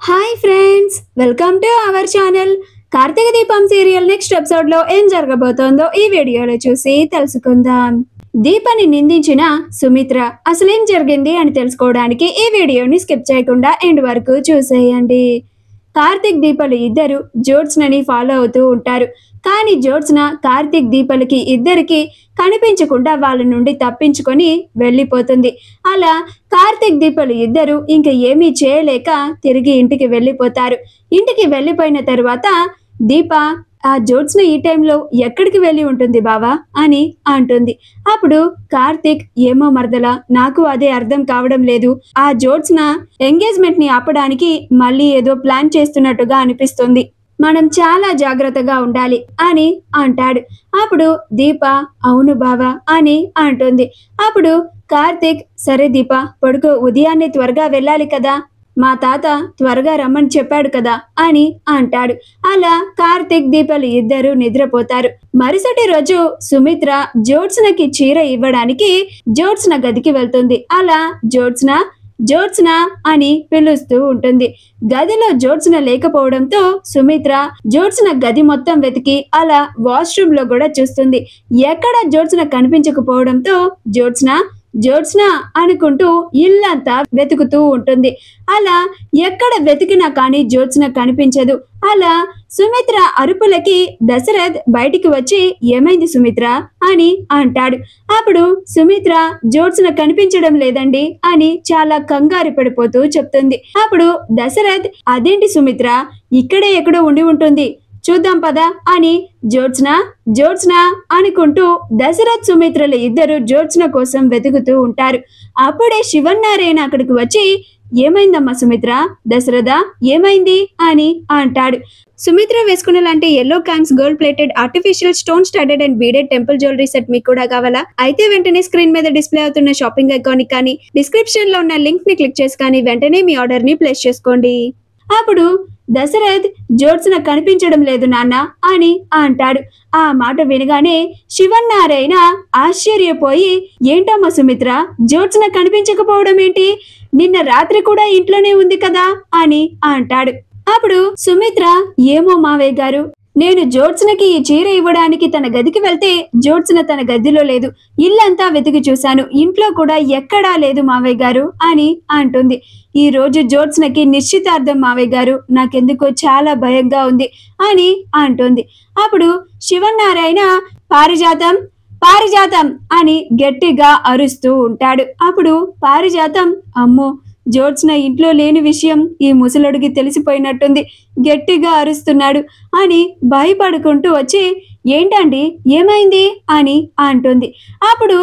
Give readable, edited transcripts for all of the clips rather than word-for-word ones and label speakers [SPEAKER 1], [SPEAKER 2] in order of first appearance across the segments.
[SPEAKER 1] Hi friends, welcome to our channel. Karthika Deepam serial next episode లో ఏం జరగబోతోందో ఈ వీడియోలో చూసి తెలుసుకుందాం. దీపని నిందించిన సుమిత్ర అసలేం జరిగింది అని తెలుసుకోవడానికి ఈ వీడియోని స్కిప్ చేయకుండా ఎండ్ వరకు చూసేయండి. కార్తీక్ దీపలు ఇద్దరు జ్యోత్స్నని ఫాలో అవుతూ ఉంటారు. కానీ జ్యోత్స్న కార్తీక్ దీపలకి ఇద్దరికి కనిపించకుండా వాళ్ళ నుండి తప్పించుకొని వెళ్ళిపోతుంది. అలా కార్తీక్ దీపలు ఇద్దరు ఇంక ఏమీ చేయలేక తిరిగి ఇంటికి వెళ్ళిపోతారు. ఇంటికి వెళ్ళిపోయిన తర్వాత దీప ఆ జ్యోత్స్న ఈ టైంలో ఎక్కడికి వెళ్ళి ఉంటుంది బావా అని అంటుంది. అప్పుడు కార్తీక్, ఏమో మరదలా, నాకు అదే అర్థం కావడం లేదు. ఆ జ్యోత్స్న ఎంగేజ్మెంట్ ని ఆపడానికి మళ్ళీ ఏదో ప్లాన్ చేస్తున్నట్టుగా అనిపిస్తుంది. మనం చాలా జాగ్రత్తగా ఉండాలి అని అంటాడు. అప్పుడు దీప, అవును బావా అని అంటుంది. అప్పుడు కార్తీక్, సరే దీప పడుకో, ఉదయాన్నే త్వరగా వెళ్ళాలి కదా, మా తాత త్వరగా రమ్మని చెప్పాడు కదా అని అంటాడు. అలా కార్తీక్ దీపలు ఇద్దరు నిద్రపోతారు. మరుసటి రోజు సుమిత్ర జ్యోత్స్నకి చీర ఇవ్వడానికి జ్యోత్స్న గదికి వెళ్తుంది. అలా జ్యోత్స్న అని పిలుస్తూ ఉంటుంది. గదిలో జ్యోత్స్న లేకపోవడంతో సుమిత్ర జ్యోత్స్న గది మొత్తం వెతికి అలా వాష్రూమ్ లో కూడా చూస్తుంది. ఎక్కడ జ్యోత్స్న కనిపించకపోవడంతో జ్యోత్స్న అనుకుంటూ ఇల్లంతా వెతుకుతూ ఉంటుంది. అలా ఎక్కడ వెతికినా కానీ జ్యోత్స్న కనిపించదు. అలా సుమిత్ర అరుపులకి దశరథ్ బయటికి వచ్చి, ఏమైంది సుమిత్ర అని అంటాడు. అప్పుడు సుమిత్ర, జ్యోత్స్న కనిపించడం లేదండి అని చాలా కంగారు పడిపోతూ చెప్తుంది. అప్పుడు దశరథ్, అదేంటి సుమిత్ర, ఇక్కడే ఎక్కడో ఉండి ఉంటుంది, చూద్దాం పదా అని జ్యోత్స్న అనుకుంటూ దశరథ్ సుమిత్రలు ఇద్దరు జ్యోత్స్న కోసం వెతుకుతూ ఉంటారు. అప్పుడే శివన్నారాయణ అక్కడికి వచ్చి, ఏమైందమ్మా సుమిత్ర, దశరథ ఏమైంది అని అంటాడు. సుమిత్ర వేసుకున్న లాంటి yellow cons gold plated artificial stone studded and beaded temple jewellery set మీకు కూడా కావాలా? అయితే వెంటనే స్క్రీన్ మీద డిస్ప్లే అవుతున్న షాపింగ్ ఐకాన్ కానీ డిస్క్రిప్షన్ లో ఉన్న లింక్ ని క్లిక్ చేసి కానీ వెంటనే మీ ఆర్డర్ ని ప్లేస్ చేసుకోండి. అప్పుడు దశరథ్, జ్యోత్స్న కనిపించడం లేదు నాన్న అని అంటాడు. ఆ మాట వినగానే శివన్నారాయణ ఆశ్చర్యపోయి, ఏంటమ్మా సుమిత్ర, జ్యోత్స్న కనిపించకపోవడం ఏంటి, నిన్న రాత్రి కూడా ఇంట్లోనే ఉంది కదా అని అంటాడు. అప్పుడు సుమిత్ర, ఏమో మావయ్య గారు, నేను జ్యోత్స్నకి ఈ చీర ఇవ్వడానికి తన గదికి వెళ్తే జ్యోత్స్న తన గదిలో లేదు, ఇల్లంతా వెతికి చూశాను, ఇంట్లో కూడా ఎక్కడా లేదు మావయ్య గారు అని అంటుంది. ఈ రోజు జ్యోత్స్నకి నిశ్చితార్థం మావయ్య గారు, నాకెందుకో చాలా భయంగా ఉంది అని అంటుంది. అప్పుడు శివన్నారాయణ, పారిజాతం అని గట్టిగా అరుస్తూ ఉంటాడు. అప్పుడు పారిజాతం, అమ్మో, జ్యోత్స్న ఇంట్లో లేని విషయం ఈ ముసలుడికి తెలిసిపోయినట్టుంది, గట్టిగా అరుస్తున్నాడు అని భయపడుకుంటూ వచ్చి, ఏంటండి ఏమైంది అని అంటుంది. అప్పుడు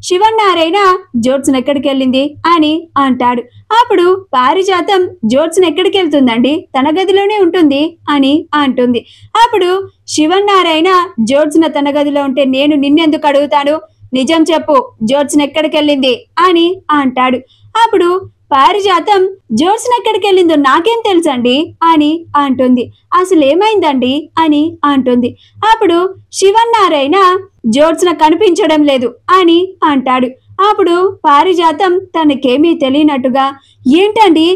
[SPEAKER 1] శివన్నారాయణ, జ్యోత్స్న ఎక్కడికి వెళ్ళింది అని అంటాడు. అప్పుడు పారిజాతం, జ్యోత్స్న ఎక్కడికి వెళ్తుందండి, తన గదిలోనే ఉంటుంది అని అంటుంది. అప్పుడు శివన్నారాయణ, జ్యోత్స్న తన గదిలో ఉంటే నేను నిన్నెందుకు అడుగుతాను, నిజం చెప్పు, జ్యోత్స్న ఎక్కడికి వెళ్ళింది అని అంటాడు. అప్పుడు పారిజాతం, జ్యోత్స్న ఎక్కడికి వెళ్ళిందో నాకేం తెలుసండి అని అంటుంది. అసలు ఏమైందండి అని అంటుంది. అప్పుడు శివన్నారాయణ, జ్యోత్స్న కనిపించడం లేదు అని అంటాడు. అప్పుడు పారిజాతం తనకేమీ తెలియనట్టుగా, ఏంటండి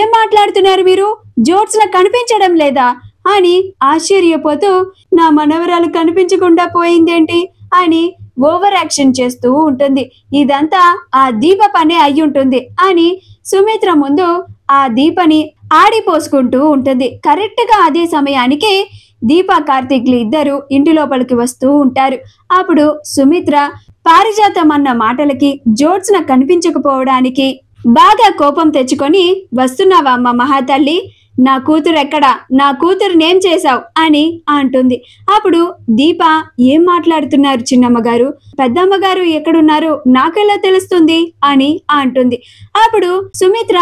[SPEAKER 1] ఏం మాట్లాడుతున్నారు మీరు, జ్యోత్స్న కనిపించడం లేదా అని ఆశ్చర్యపోతూ, నా మనవరాలు కనిపించకుండా పోయిందేంటి అని ఓవర్ యాక్షన్ చేస్తూ ఉంటుంది. ఇదంతా ఆ దీప పనే అయ్యుంటుంది అని సుమిత్ర ముందు ఆ దీపని ఆడిపోసుకుంటూ ఉంటుంది. కరెక్ట్ గా అదే సమయానికి దీప కార్తీక్లు ఇద్దరు ఇంటి లోపలికి వస్తూ ఉంటారు. అప్పుడు సుమిత్ర పారిజాతం అన్న మాటలకి జ్యోత్స్న కనిపించకపోవడానికి బాగా కోపం తెచ్చుకొని, వస్తున్నావా అమ్మ మహాతల్లి, నా కూతురు ఎక్కడా, నా కూతురునేం చేశావు అని అంటుంది. అప్పుడు దీప, ఏం మాట్లాడుతున్నారు చిన్నమ్మగారు, పెద్దమ్మగారు ఎక్కడున్నారు నాకెలా తెలుస్తుంది అని అంటుంది. అప్పుడు సుమిత్ర,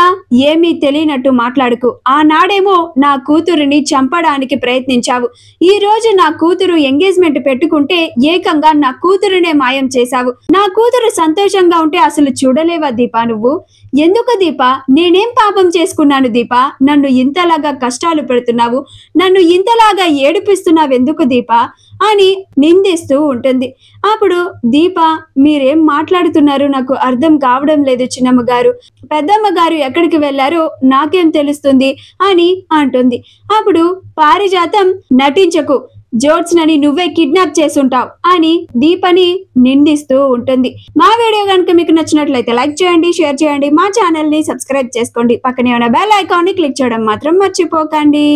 [SPEAKER 1] ఏమీ తెలియనట్టు మాట్లాడుకు, ఆనాడేమో నా కూతురుని చంపడానికి ప్రయత్నించావు, ఈ రోజు నా కూతురు ఎంగేజ్మెంట్ పెట్టుకుంటే ఏకంగా నా కూతురునే మాయం చేశావు, నా కూతురు సంతోషంగా ఉంటే అసలు చూడలేవా దీపా, నువ్వు ఎందుకు దీప, నేనేం పాపం చేసుకున్నాను దీప, నన్ను ఇంతలాగా కష్టాలు పెడుతున్నావు, నన్ను ఇంతలాగా ఏడిపిస్తున్నావు ఎందుకు దీప అని నిందిస్తూ ఉంటుంది. అప్పుడు దీప, మీరేం మాట్లాడుతున్నారు నాకు అర్థం కావడం లేదు చిన్నమ్మ గారు, పెద్దమ్మ గారు ఎక్కడికి వెళ్ళారో నాకేం తెలుస్తుంది అని అంటుంది. అప్పుడు పారిజాతం, నటించకు, జ్యోత్స్నని నువ్వే కిడ్నాప్ చేసుంటావు అని దీపని నిందిస్తూ ఉంటుంది. మా వీడియో కనుక మీకు నచ్చినట్లయితే లైక్ చేయండి, షేర్ చేయండి, మా ఛానల్ ని సబ్స్క్రైబ్ చేసుకోండి, పక్కనే ఉన్న బెల్ ఐకాన్ ని క్లిక్ చేయడం మాత్రం మర్చిపోకండి.